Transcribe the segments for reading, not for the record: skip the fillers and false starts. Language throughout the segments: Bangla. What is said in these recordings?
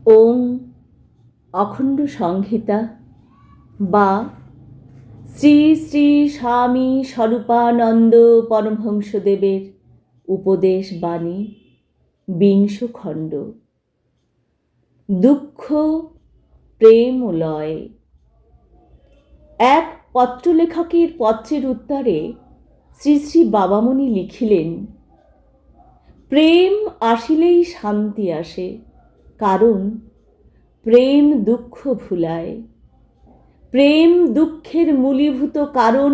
ওং অখণ্ড সংহিতা বা শ্রী শ্রী স্বামী স্বরূপানন্দ পরমহংসদেবের উপদেশ বাণী ২০ খণ্ড। দুঃখ প্রেম ও লয়। এক পত্রলেখকের পত্রের উত্তরে শ্রী শ্রী বাবামণি লিখিলেন, প্রেম আসিলেই শান্তি আসে, কারণ প্রেম দুঃখ ভুলায়। প্রেম দুঃখের মূলীভূত কারণ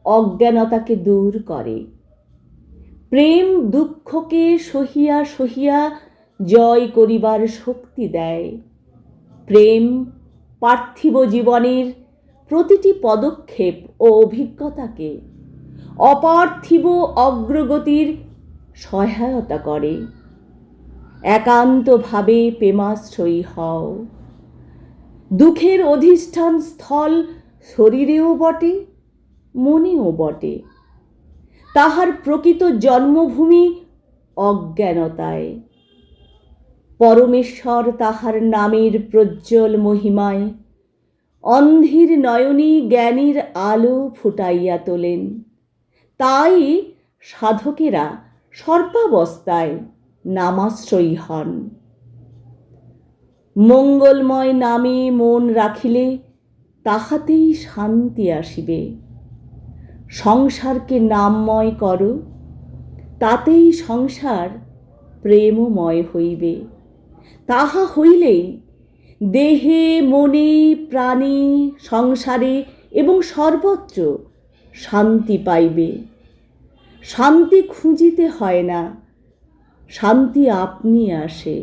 অজ্ঞানতাকে দূর করে। প্রেম দুঃখকে সহিয়া সহিয়া জয় করিবার শক্তি দেয়। প্রেম পার্থিব জীবনের প্রতিটি পদক্ষেপ ও অভিজ্ঞতাকে অপার্থিব অগ্রগতির সহায়তা করে। একান্তভাবে প্রেমাশ্রয়ী হও। দুঃখের অধিষ্ঠান স্থল শরীরেও বটে, মনেও বটে। তাহার প্রকৃত জন্মভূমি অজ্ঞানতায়। পরমেশ্বর তাহার নামের প্রজ্জ্বল মহিমায় অন্ধের নয়নে জ্ঞানীর আলো ফুটাইয়া তোলেন। তাই সাধকেরা সর্বাবস্থায় নামাশ্রয়ী হন। মঙ্গলময় নামে মন রাখিলে তাহাতেই শান্তি আসিবে। সংসারকে নামময় করো, তাতেই সংসার প্রেমময় হইবে। তাহা হইলেই দেহে মনে প্রাণে সংসারে এবং সর্বত্র শান্তি পাইবে। শান্তি খুঁজিতে হয় না, শান্তি আপনি আসে।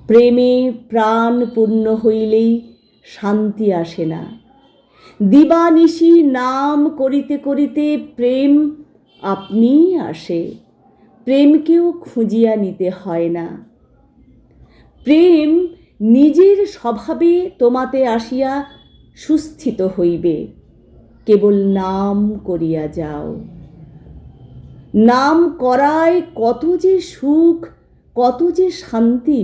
প্রেমে প্রাণ পূর্ণ হইলেই শান্তি আসে না। দিবানিশি নাম করিতে করিতে প্রেম আপনিই আসে। প্রেমকেও খুঁজিয়া নিতে হয় না। প্রেম নিজের স্বভাবে তোমাতে আসিয়া সুস্থিত হইবে। কেবল নাম করিয়া যাও। নাম করায় কত যে সুখ, কত যে শান্তি,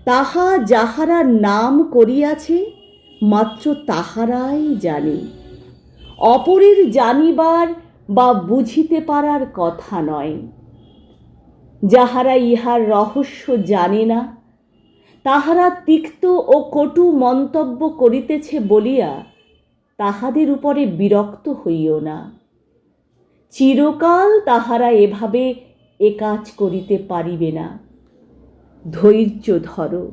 তাহা যাহারা নাম করিয়াছে মাত্র তাহারাই জানে। অপরের জানিবার বা বুঝিতে পারার কথা নয়। যাহারা ইহার রহস্য জানে না, তাহারা তিক্ত ও কটু মন্তব্য করিতেছে বলিয়া তাহাদের উপরে বিরক্ত হইও না। চিরকাল তাহারা এভাবে এ কাজ করিতে পারিবে না। ধৈর্য ধরো।